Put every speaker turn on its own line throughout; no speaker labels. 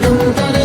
dum dum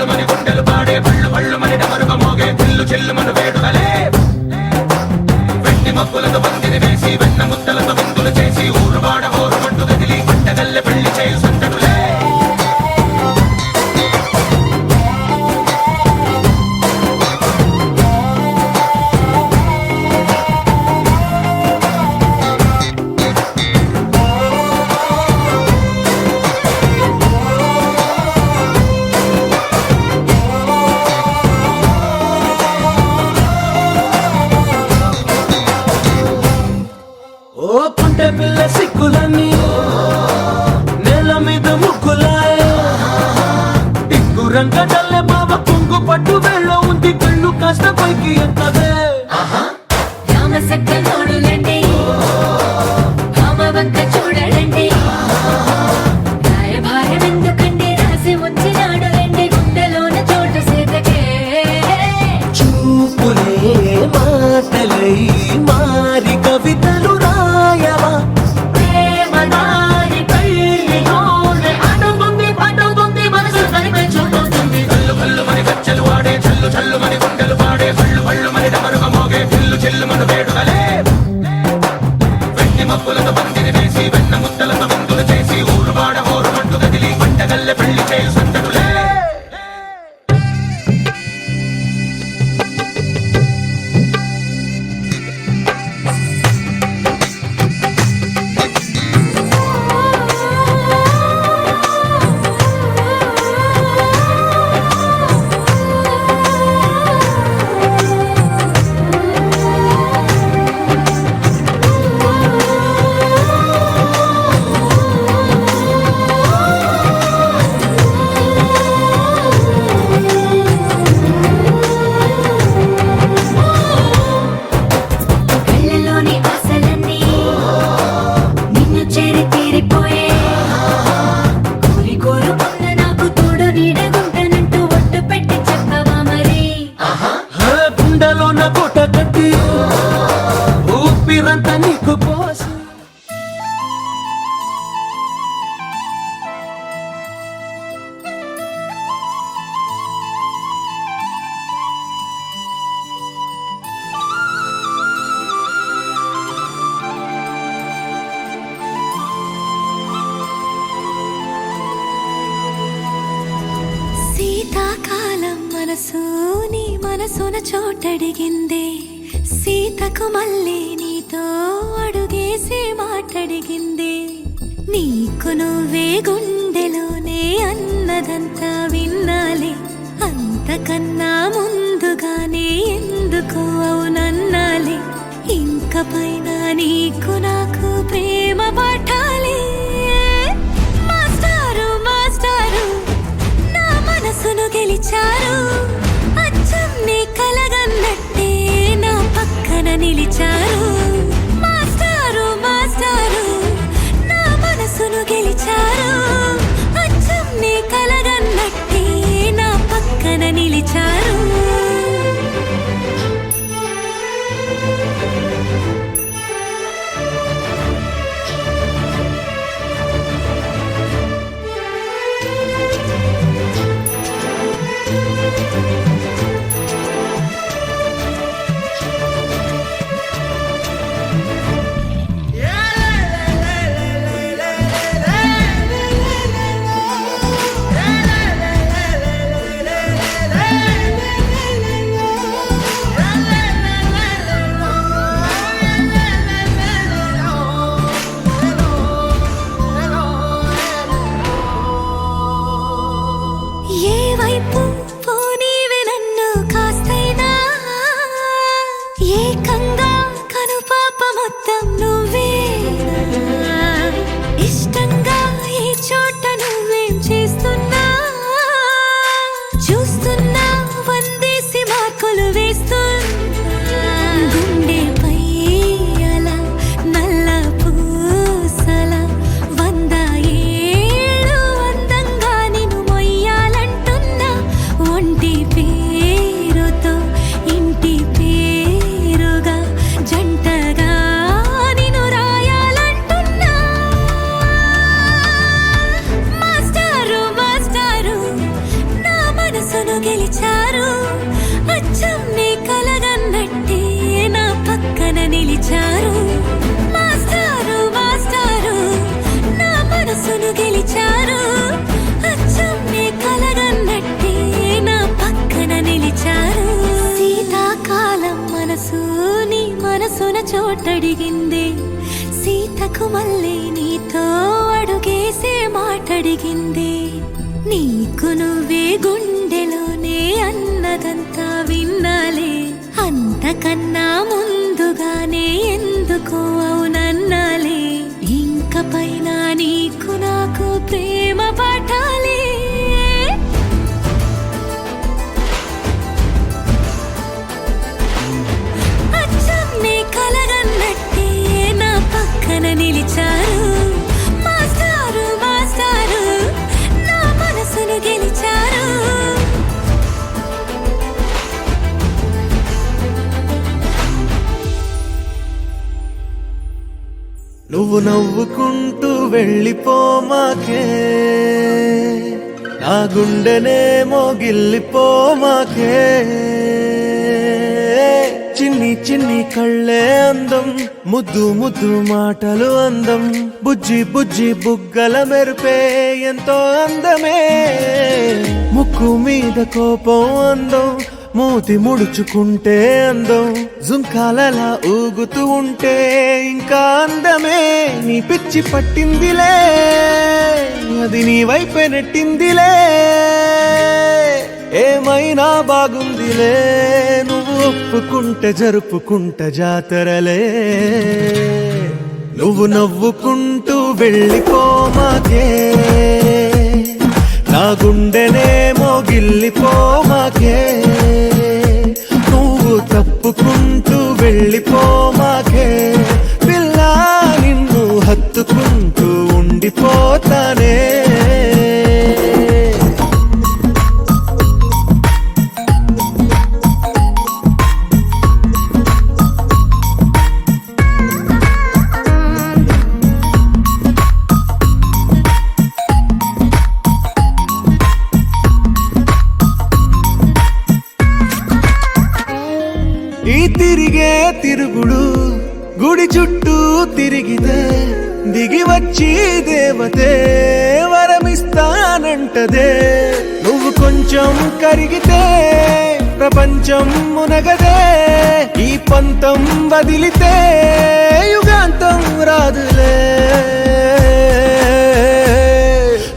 మని గుండెలు పాడే పళ్ళు పళ్ళు మని డమరుగ మోగే చిల్లు చిల్లు మను వేడుకలే వెండి మబ్బులతో పందిరి వేసి వెన్న ముద్దలతో విందులు చేసి ఊరు వాడ ఊరు మంటు గదిలి పంటగల్లె పెళ్లి చేయు సందడులే
పిల్ల సిక్కులన్నీ నేల మీద ముక్కులాయ టింగు రంగడల్లె బావ కొంగు పట్టు వెళ్ళ ఉంది కళ్ళు కాస్త పైకి ఎత్తదే
చూడండి రాయభారం ఎందుకండి రాసి ఉంచినాడు రండి గుండెలోన చోటు సేతకే
చూపులే మాటలై మారి కవితలు రాయవా
ప్రేమదారి కళ్ళలోనే అడుగుంది మనసు తనిపై చూస్తుంది
కళ్ళు కళ్ళు మని గజ్జలు వాడే చల్లు చల్లు మని గుండెలు పాడే పళ్ళు పళ్ళు మని డమరుగ మోగే చిల్లు చిల్లు మను వేడుకలే వెండి మబ్బులతో పందిరి వేసి వెన్న ముద్దలతో విందులు చేసి ఊరు వాడ ఊరు మంటు గదిలి పంటగల్లె పెళ్లి చేయు సందడులే
గుండెలోన కోట కట్టి ఊపిరంతా నీకు పోసి
శీతాకాలం మనసు నీ మనసున చోటడిగింది సీతకు మళ్ళీ నీతో అడుగేసి మాటడిగింది నీకు నువ్వే గుండెలోనే అన్నదంతా విన్నాలి అంతకన్నా ముందుగానే ఎందుకు అవునన్నాలి ఇంక పైన నీకు నాకు ప్రేమ పట్టాలి మాస్టారు మాస్టారు నా మనసును గెలిచారు అచ్చం నీ కలగన్నట్టే నా పక్కన నిలిచారు మాస్టారు మాస్టారు నా మనసును గెలిచారు అచ్చం నీ కలగన్నట్టే నా పక్కన నిలిచారు చోటడిగింది సీతకు మళ్ళీ నీతో అడుగేసే మాటడిగింది నీకు నువ్వే గుండెలోనే అన్నదంతా విన్నాలే అంతకన్నా ముందుగానే ఎందుకో అవునన్నాలే ఇంక పైన నీకు నాకు ప్రేమ పాఠాలే అచ్చమ్మే కలగన్నట్టే నా పక్కన నిలిచారు మాస్టారు మాస్టారు నా మనసును గెలిచారు
నువ్వు నవ్వుకుంటూ వెళ్ళిపోమాకే నా గుండెనేమో గిల్లిపోమాకే చిన్ని చిన్ని కళ్ళే అందం ముద్దు ముద్దు మాటలు అందం బుజ్జి బుజ్జి బుగ్గల మెరుపే ఎంతో అందమే ముక్కు మీద కోపం అందం మూతి ముడుచుకుంటే అందం జుంకాలలా ఊగుతూ ఉంటే ఇంకా అందమే నీ పిచ్చి పట్టిందిలే అది నీ వైపే నెట్టిందిలే ఏమైనా బాగుందిలే నువ్వు ఒప్పుకుంటే జరుపుకుంట జాతరలే నువ్వు నవ్వుకుంటూ వెళ్ళిపోమాకే నా గుండెనేమో గిల్లిపోమాకే నువ్వు తప్పుకుంటూ వెళ్ళిపోమాకే పిల్ల నిన్ను హత్తుకుంటూ ఉండిపోతానే ఈ తిరిగే తిరుగుడు గుడి చుట్టూ తిరిగితే దిగి వచ్చి దేవతే వరమిస్తానంటదే నువ్వు కొంచెం కరిగితే ప్రపంచం మునగదే ఈ పంతం వదిలితే యుగాంతం రాదులే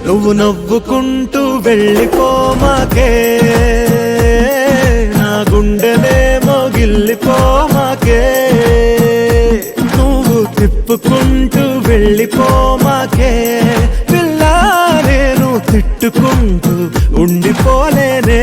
నువ్వు నవ్వుకుంటూ వెళ్ళిపోమాకే నా గుండెనేమో గిల్లిపోమాకే నువ్వు తిప్పుకుంటూ వెళ్ళిపోమాకే పిల్ల నేను తిట్టుకుంటూ ఉండిపోలేనే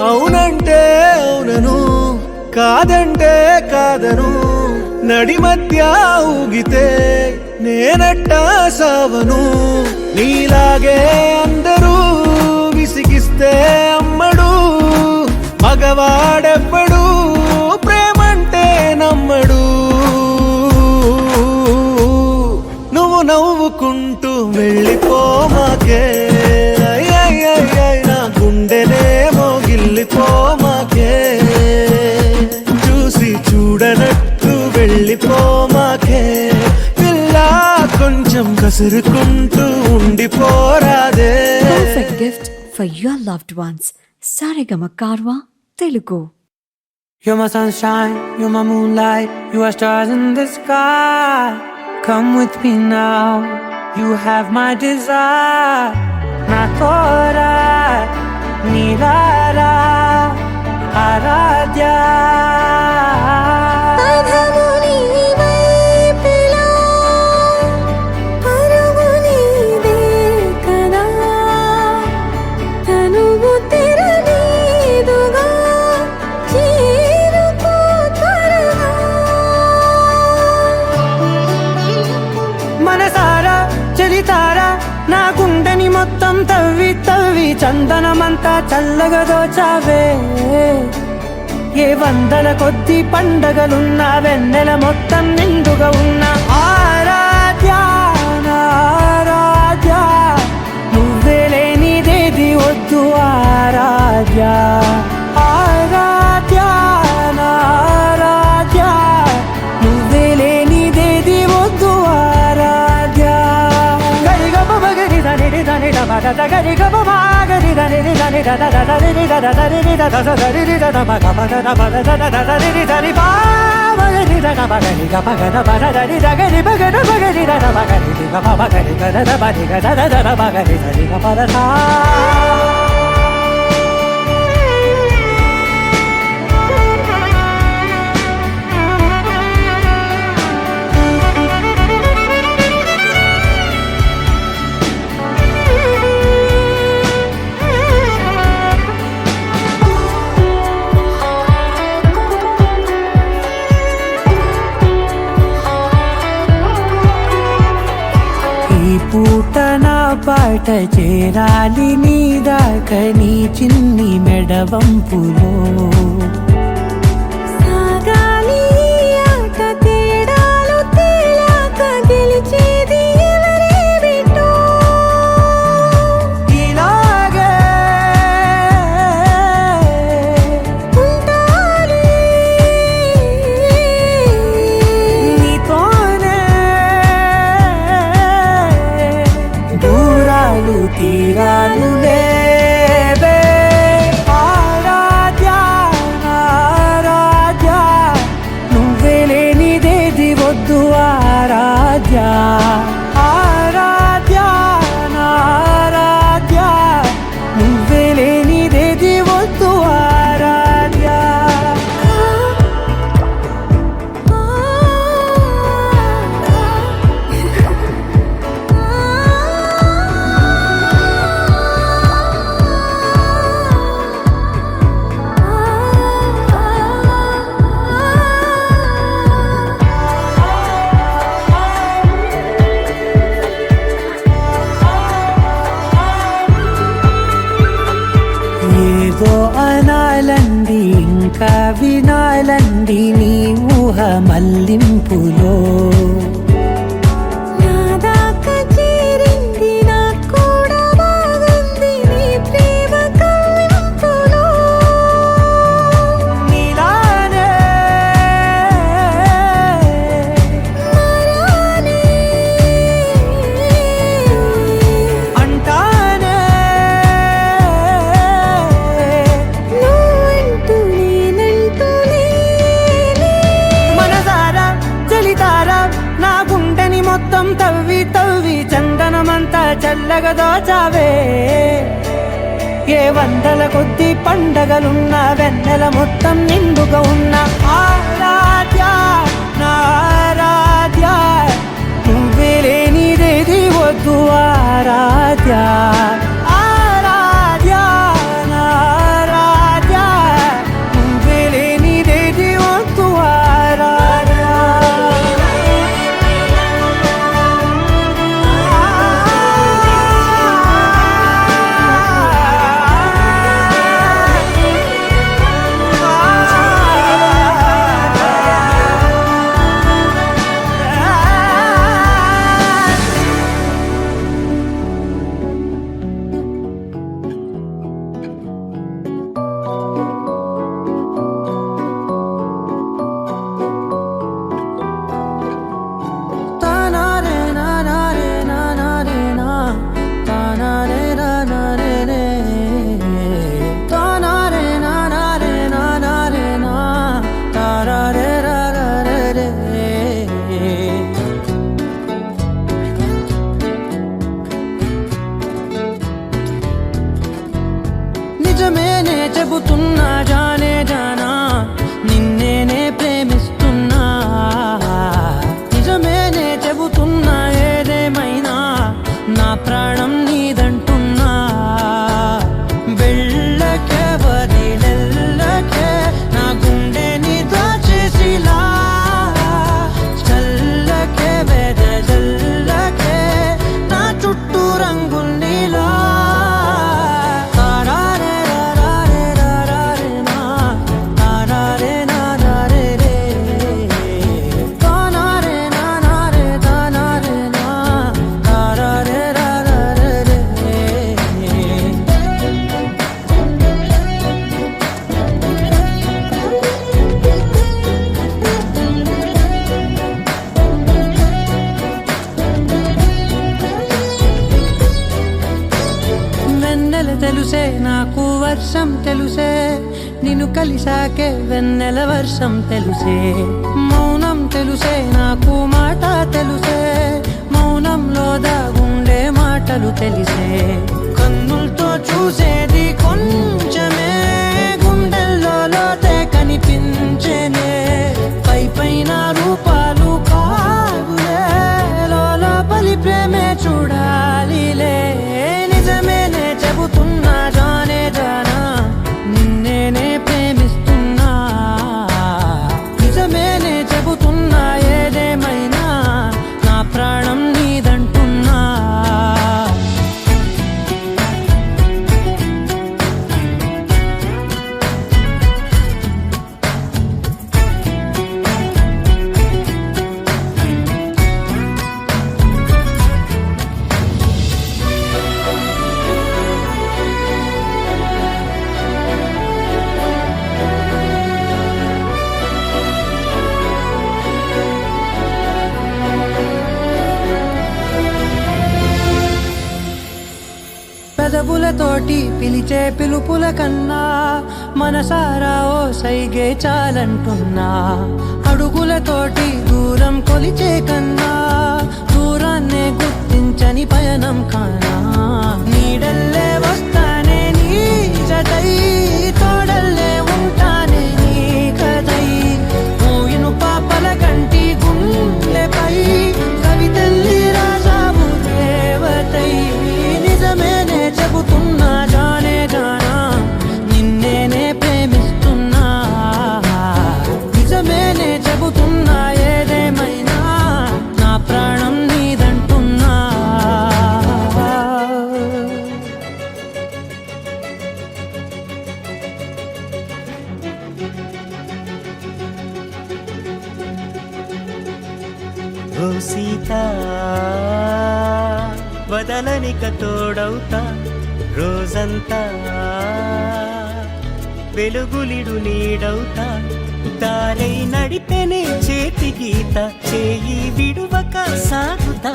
అవునంటే అవునను కాదంటే కాదను నడి మధ్య ఊగితే నేనట్టా సావను నీలాగే అందరూ విసిగిస్తే అమ్మడు మగవాడెవ్వడు ప్రేమంటే నమ్మడు నువ్వు నవ్వుకుంటూ వెళ్ళిపోమాకే నా గుండెనేమో గిల్లిపోమాకే చూసి చూడనట్టు వెళ్ళిపోమాకే పిల్ల కొంచెం కసురుకుంటూ ఉండిపోరాదే.
Perfect gift for your loved ones. Saregama Karwa Telugu.
You're my sunshine, you're my moonlight, you are stars in the sky. Come with me now, you have my desire. Na tora, nilara, aradya. నా గుండెని మొత్తం తవ్వి తవ్వి చందనమంతా చల్లగా దోచావే ఏ వందల కొద్ది పండగలున్న వెన్నెల మొత్తం నిండుగా ఉన్న ఆరాధ్య నా ఆరాధ్య నువ్వే లేనిదేది వద్దు ఆరాధ్య ఆరాధ్య నా ఆరాధ్య నువ్వే లేనిదేది వద్దు ఆరాధ్య గరిగమ మగరి దని దని దద గరిగమ మాగరి దని దని దద దని దద దని దద దని దద మగ మగ మగ దద దని దని బా మగరి దద మగరి గమ గద బద దని దగరి మగర మగరి దద మగరి గమ మగరి దద బది గద దద మగరి దని గమ దద పూట నా పాట చేరాలి నీ దాకా నీ చిన్ని మెడవంపులో
సాగాలి ఆట తేడాలు తేలాక గెలిచేది ఎవరే బిడ్డో
ఇలాగే
ఉంటాలి
నీతోనే దూరాలు తీరాలు లేవే ఆరాధ్య ఆరాధ్య నువ్వే లేనిదేది వద్దు ఆరాధ్య ఆరాధ్య ఆరాధ్య నువ్వే లేనిదేది వద్దు ఆరాధ్య ఏదో అనాలండి ఇంకా వినాలండి నీ ఊహ మల్లింపులో
నా దాకా చేరింది నాకు కూడా బాగుంది నీ ప్రేమ కవ్వింపులో
నీలానే
మరానే
అంటానే
నువ్వంటూ నేనంటూ లేనే
మనసారా చలితారా నా గుండెని మొత్తం తవ్వి తవ్వి చందనమంతా చల్లగా దోచావే ఏ వందల కొద్ది పండగలున్న వెన్నెల మొత్తం నిండుగా ఉన్న ఆరాధ్య నా ఆరాధ్య నువ్వే లేనిదేది వద్దు ఆరాధ్య ఆరాధ్య నా ఆరాధ్య నువ్వే లేనిదేది వద్దు ఆరాధ్య వర్షం తెలుసే, నిన్ను కలిసాకే వెన్నెల వర్షం తెలుసే. మౌనం తెలుసే నాకు మాట తెలుసే, మౌనంలో దాగుండే మాటలు తెలిసే. కన్నులతో చూసేది కొంచెమే, గుండెల్లో లోతే కనిపించేనే. పై పైన రూపాలు కావులే, లోపలి ప్రేమే చూడాలిలే. నిజమేనే చెబుతున్నా జానే జానా, నిన్నేనే ప్రేమిస్తున్నా. నిజమేనే చెబుతున్నా ఏదేమైనా, నా ప్రాణం నీదంటున్నా. పెదవులతోటి పిలిచే పిలుపుల కన్నా, మనసారా ఓ సైగే చాలంటున్నా. అడుగులతోటి దూరం కొలిచే కన్నా, దూరాన్నే గుర్తించని పయనం కానా. నీడల్లే వస్తానే నీ జతై, తోడల్లే ఉంటానే నీ కథై. మూయిను పాపల కంటి గుండెపై, కవితల్లి రాజావు దేవతై. నిజమేనే చెబుతున్నా జానే జానా, నిన్నేనే ప్రేమిస్తున్నా. నిజమేనే చెబుతున్నా ఏదేమైనా, నా ప్రాణం నీదంటున్నా.
ఓ సీత వదలనిక తోడవుతా, రోజంతా వెలుగులిడు నీడవుతా. దారై నడిపెనే చేతి గీత, చేయి విడువక సాగుతా.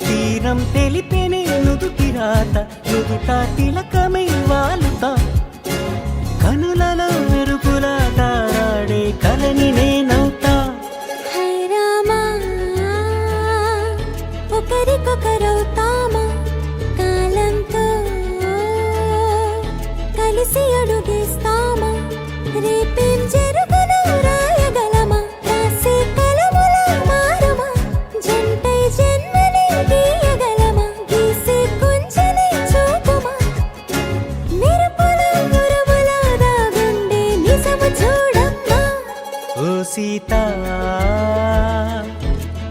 తీరం తెలిపెనే నుదుటి రాత, నుదుట తిలకమై వాలుతా. కనులలో మెరుపుల తారాడే కలని నేనవుతా.
హై రామా, ఒకరికొకరవుతామా, కాలంతో కలిసి అడుగేస్తామా. రేపేం జరుగునో రాయగలమా, రాసే కలముల మారమా. జంటై జన్మని గీయగలమా, గీసే కొంచెని చూపుమా. మెరుపుల మురముల దాగుండే నిజము చూడమ్మా.
ఓ సీత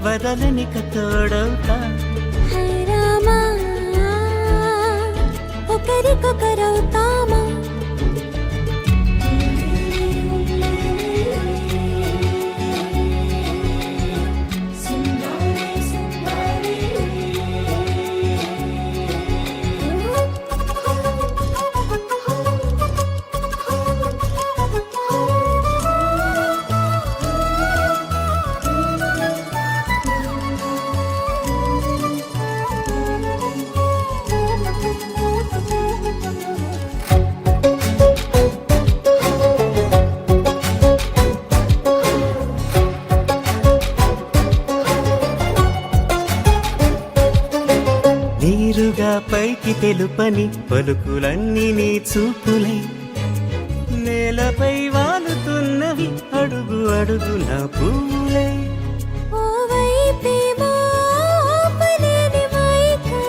వదలనిక తోడవుతా.
హై రామా, ఒకరికొకరవుతామా.
నీరుగా పైకి తెలుపని పలుకులన్నీ నీ చూపులై, నేలపై వాలుతున్నవి అడుగు అడుగున పువ్వులై.
ఓ వైపేమో ఆపలేని మైకం,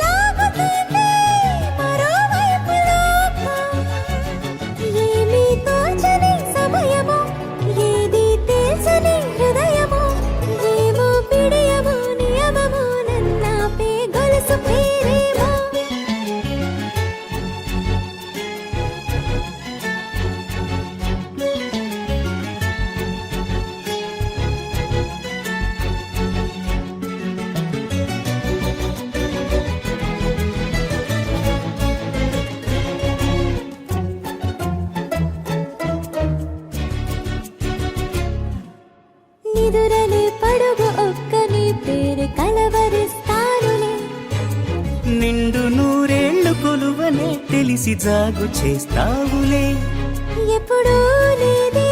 లాగుతుంది మరోవైపు లోకం. ఏమీ తోచని సమయమో, ఏది తెలుసని హృదయమో. ఏమో పిడియమో నియమమో, నన్నాపే గొలుసు పేరేమో. నిదురలే పడుగు ఒక్కని పేరు కలవరిస్తానులే.
నిండు నూరేళ్లు కొలువనే తెలియ తెలిసి జాగు చేస్తావులే.
ఎప్పుడూ లేదే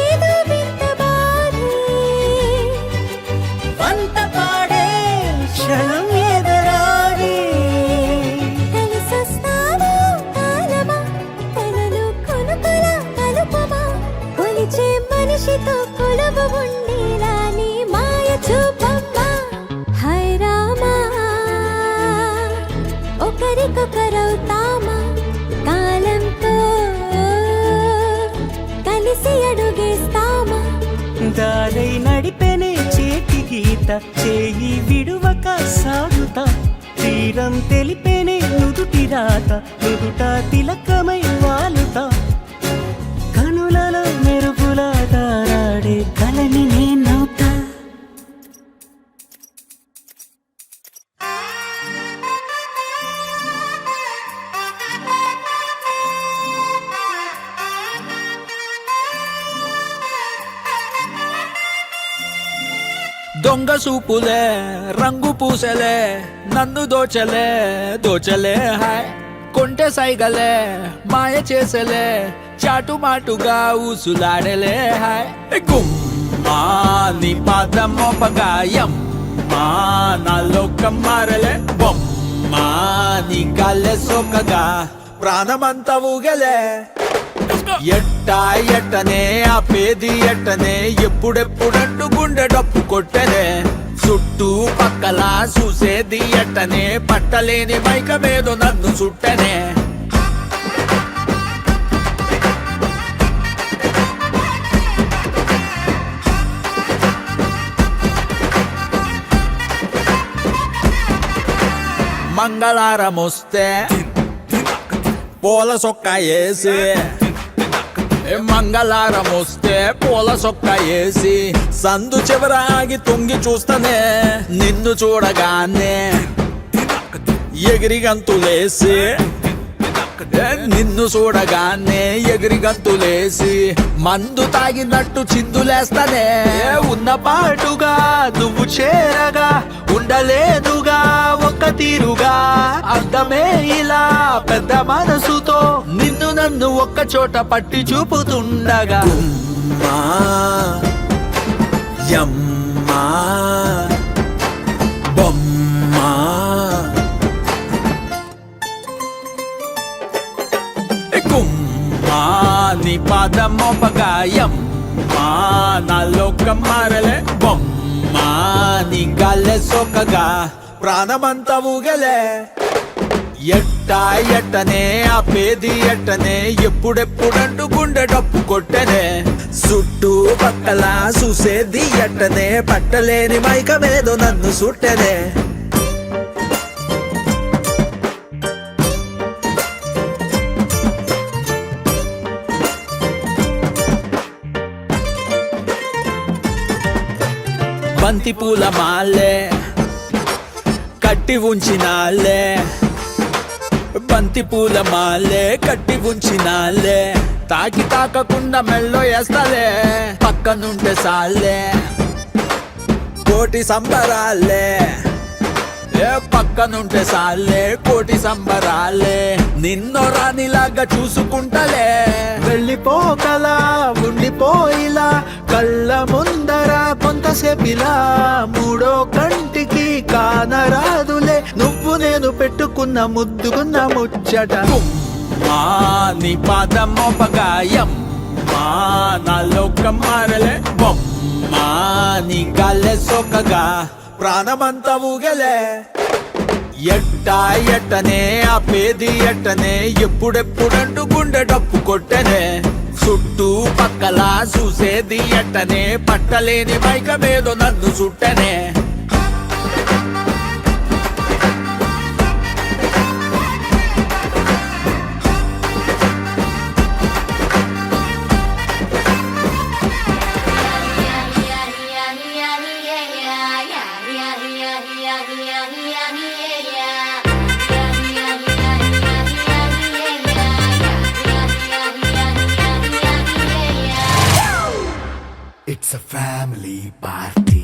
ఏదో వింత బాధే.
వంత పాడే క్షణం ఎదరాడే.
కలిసొస్తావా కాలమా కలలు కొనుకల కలుపమా. కొలిచే మనిషితో కొలువు ఉండేలా నీ మాయ చూపమ్మా. హై రామా ఒకరికొకరవుతామా. కాలంతో కలిసి అడుగేస్తామా.
దారై నడిపెనే చేతి గీత చేయి విడువక సాగుతా. తీరం తెలిపెనే నుదుటి రాత నుదుట తిలకమై వాలుతా. కనులలో మెరుపుల తారాడే కలని నేనవుతా.
దొంగ సూపులే రంగు పూసలే నన్ను దోచలే దోచలే హాయ్. కొంటె సైగలే మాయ చేసలే చాటు మాటుగా ఊసులాడలే హాయ్. గుమ్మా నీ పాదం మోపగాయం మా నా లోకం మారలే. బొమ్మా నీ కాళ్ళే సోకగా ప్రాణమంతా ఊగలే. ఎట్టా ఎట్టనే ఆపేది ఎట్టనే ఎప్పుడెప్పుడంటూ గుండె డప్పు కొట్టనే. చుట్టూ పక్కల చూసేది ఎట్టనే పట్టలేని మైకమేదో నన్ను చుట్టనే. మంగళారం వస్తే పూల సొక్క వేసి మంగళారం వస్తే పూల సొక్క వేసి సందు చివర ఆగి తొంగి చూస్తనే. నిన్ను చూడగానే ఎగిరి గంతులేసి నిన్ను చూడగానే ఎగిరి గంతులేసి మందు తాగినట్టు చిందులేస్తానే. ఉన్న పాటుగా నువ్వు చేరగా ఉండలేదుగా ఒక్క తీరుగా. అర్థమే ఇలా పెద్ద మనసుతో నిన్ను నన్ను ఒక్క చోట పట్టి చూపుతుండగా. గుమ్మా యమ్మా బొమ్మా గుమ్మా నీ పాదం మోపగాయం మా నా లోకం మారలే. బొమ్మా నీ గాల్లే సోకగా ప్రాణమంతా ఊగలే. ఎట్టా ఎట్టనే ఆపేది ఎట్టనే ఎప్పుడెప్పుడంటూ గుండె డప్పు కొట్టనే. చుట్టూ పక్కల చూసేది ఎట్టనే పట్టలేని మైకమేదో నన్ను సుట్టనే. బంతి పూల మాలే కట్టి ఉంచినాలే. బంతి పూల మాలే కట్టి ఉంచినాలే. తాకి తాకకుండా మెల్లో వేస్తాలే. పక్కనుంటే సాలే కోటి సంబరాలే. పక్కనుంటే సాలే కోటి సంబరాలే. నిన్నో రానిలాగా చూసుకుంటలే. వెళ్ళిపోకలా ఉండిపోయిలా కళ్ళ ముందర కొంతసేపిలా. మూడో కంటికి కానరాదులే నువ్వు నేను పెట్టుకున్న ముద్దుకున్న ముచ్చట. మా నీ పాదం మోపగాయం మా నా లోకం మారలే. బొమ్మా నీ గాల్లే సోకగా ప్రాణమంతా ఊగలే. ఎట్టా ఎట్టనే ఆపేది ఎట్టనే ఎప్పుడెప్పుడంటూ గుండె డప్పు కొట్టనే. చుట్టూ పక్కల చూసేది ఎట్టనే పట్టలేని మైకమేదో నన్ను చుట్టనే.
It's a family party.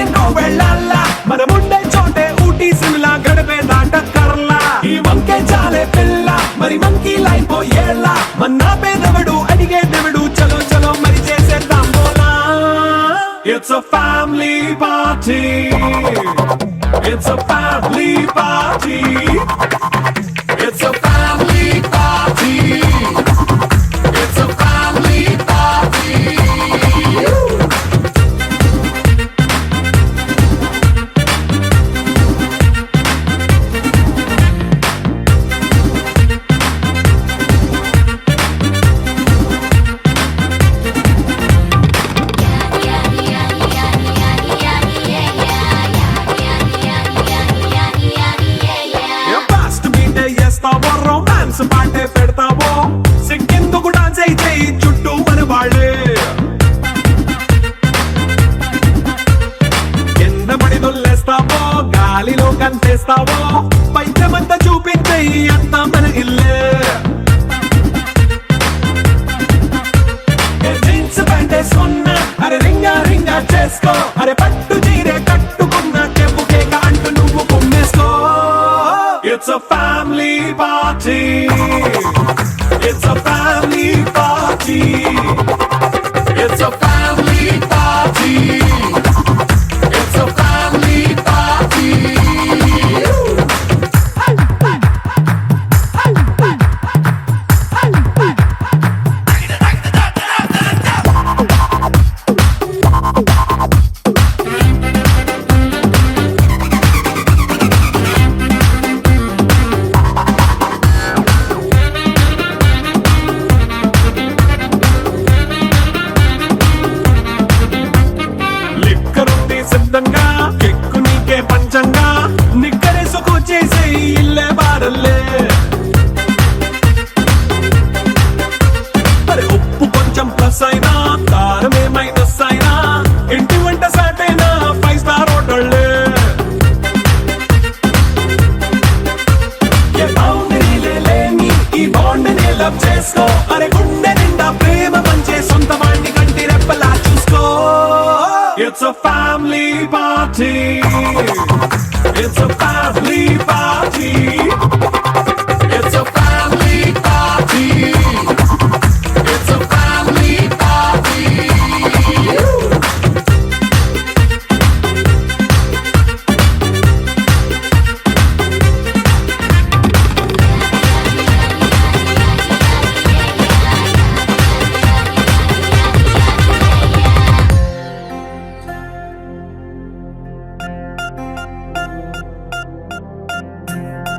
ఎన్నో వెళ్ళాలా మనముండే చోటే ఊటీ సిమ్లా గడిపే దాట కర్లా ఈ వంకే చాలే పిల్ల మరి మంకీ లైఫ్ పోయేలా మన్నా పేదవడు అడిగేదెవడు చలో చలో మరి చేసేద్దాం బోలా It's a family party. It's a family party. It's a family party. It's a family party. Fast beat చేస్తావో రొమాన్స్ పాటే పెడతావో సిక్కిందుకు డాన్స్ అయితే చుట్టూ మన వాళ్ళే కింద పడి దొల్లేస్తావో గాలిలో కంతేస్తావో పైచమంతా చూపించే అంతా మన ఇల్లే జీన్స్ ప్యాంట్ వేసుకున్నా అరే రింగా రింగా చేసుకో అరే పట్టు చీరే కట్టుకున్నా చెప్పు కేక అంటూ నువ్వు కుమ్మేసుకో It's a family party. It's a family party. It's a family party. It's a family party. లిక్కరుంది సిద్ధంగా కెక్కు నీకే పంచంగా నిక్కరేసుకు చేసే ఇల్లే బారల్లే అరే ఉప్పు కొంచెం ప్లస్ అయినా కారమే మైనస్ అయినా ఇంటి వంట సాటైనా 5 స్టార్ హోటళ్ళే ఏ బౌండరీలే లేని ఈ బాండ్ని లవ్ చేసుకో అరే గుండె నిండా ప్రేమ పంచే సొంత వాణ్ణి కంటి రెప్పలా చూసుకో It's a family party. It's a family party. It's a family party. It's a family party.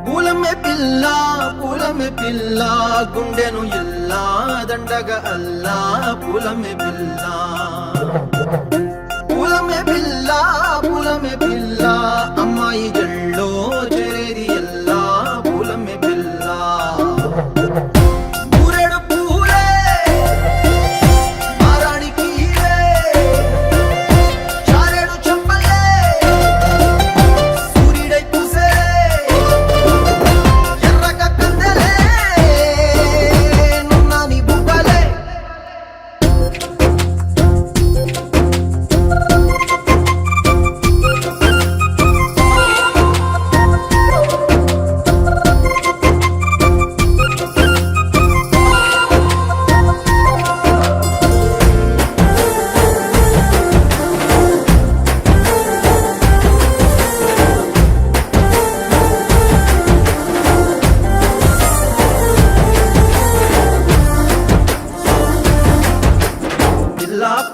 పూలమే పిల్ల గుండెను ఇల్లా దండగ అల్లా పూలమే పిల్ల పూలమే పిల్ల అమ్మాయి జల్లో చేరేది ఎల్లా పూలమే పిల్ల పూరెడు పూలే మారానికి చారెడు చెప్పలే సూర్యుడై పూసే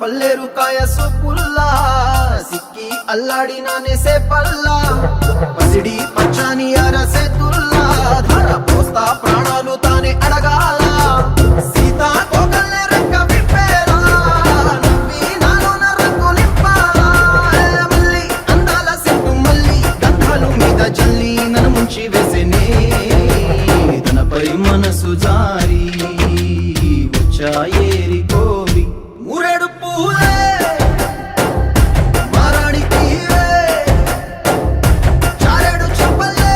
పల్లేరు కాయ సొప్పుల్లా సిక్కి అల్లాడినానే సే పల్లా పసిడి పచ్చాని అరసే తుల్లా ధర పోస్తా ప్రాణాలు తానే అడగాల సీతా కోగల్లే రెక్క విప్పేలా నవ్వి నాలోన రంగు నింపాలా మళ్ళీ అందాల సెట్టు మళ్ళీ గంధాలు మీద జల్లి నన్ను ముంచి వేసేనే తనపై మనసు జారి వచ్చాయేరి కోరి మురెడు పూలే మారానికి చారెడు చెప్పలే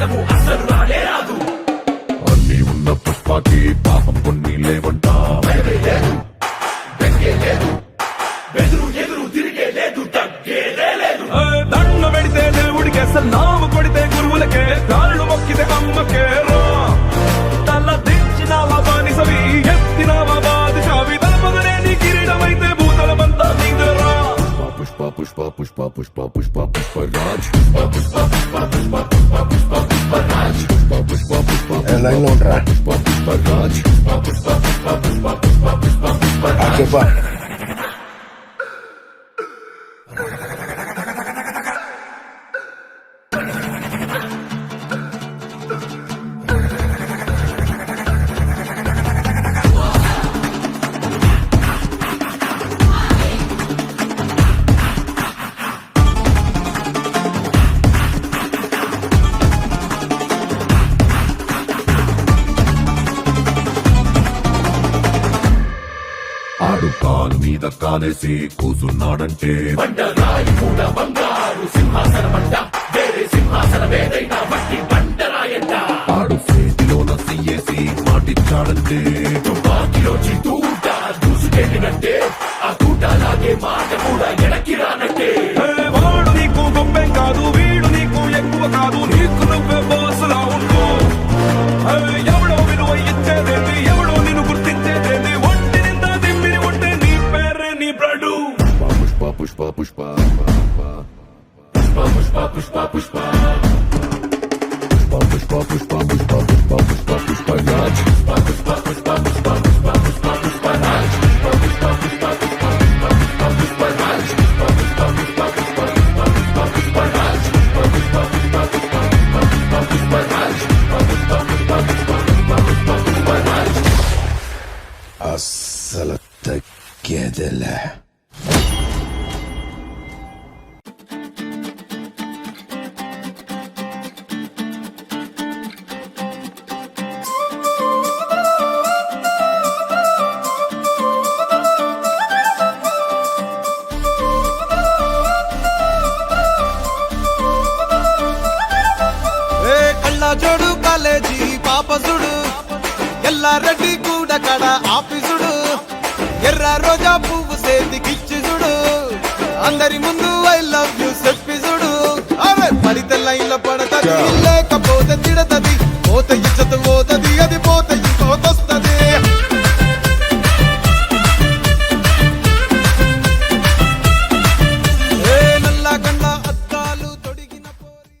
గడపు అసలు రానే రాదు. అన్ని ఉన్న పుష్పకి పాపం కొన్ని లేవంట. భయమే లేదు, బెంగే లేదు, బెదురు ఎదురు తిరిగే లేదు, తగ్గేదే లేదు. దండ పెడితే దేవుడికి అసలు నామ కొడితే గురువులకే, కాళ్ళు మొక్కితే అమ్మకే రా. తల దించినావా బానిసవి, ఎత్తినావా బాదిషావి, తలపదనే నీ కిరీటమైతే భూతలమంతా నీదురా. పుష్ప పుష్ప పుష్ప పుష్ప పుష్ప పుష్ప రాజ్. పుష్ప పుష్ప పుష్ప పుష్ప పుష్ప పుష్ప పుష్ప రాజ్. పుష్ప పుష్ప పుష్ప
లైన్ లో ఉంటారా?
పుష్ప పుష్ప రాజ్. పుష్ప పుష్ప పుష్ప పుష్ప పుష్ప పుష్ప పుష్ప రాజ్.
చెప్పా
ఆడు కాలు మీద కాలేసి కూసున్నాడంటే బండరాయి కూడా బంగారు సింహాసనమంట. వేరే సింహాసనమేదైనా మట్టి బండరాయంట. ఆడు చేతిలోన సీయేసి మాటిచ్చాడంటే తుపాకిలోచి తూట దూసుకెళ్ళినట్టే. ఆ తూటలాగే మాట కూడా ఎడకి రానట్టే. వాడు నీకు గొప్పేం కాదు, వీడు నీకు ఎక్కువ కాదు, నీకు నువ్వే బాసులా ఉండు. ఎవడో విలువ ఇచ్చేదేంటి, ఎవడో నిన్ను గుర్తించేదేంటి, ఒంటి నిందా దిమ్మిని ఉంటే నీ పేరే నీ బ్రడు. పుష్ప పుష్ప పుష్ప పుష్ప పుష్ప పుష్ప పుష్ప పుష్ప పుష్ప పుష్ప పుష్ప పుష్ప పుష్ప పుష్ప రాజ్. పుష్ప పుష్ప పుష్ప పుష్ప పుష్ప పుష్ప పుష్ప రాజ్. పుష్ప పుష్ప పుష్ప పుష్ప పుష్ప పుష్ప పుష్ప రాజ్. పుష్ప పుష్ప పుష్ప పుష్ప పుష్ప పుష్ప పుష్ప రాజ్. పుష్ప పుష్ప పుష్ప పుష్ప పుష్ప పుష్ప పుష్ప రాజ్. పుష్ప పుష్ప పుష్ప పుష్ప పుష్ప పుష్ప పుష్ప రాజ్.
అస్సలు తగ్గేదిలే.
కళ్ళజోడు కాలేజీ పాపసుడు, ఎల్లారెడ్డి కూడా కడ ఆఫీసుడు, ఎర్ర రోజా పువ్వు సేతికిచ్చి చూడు, అందరి ముందు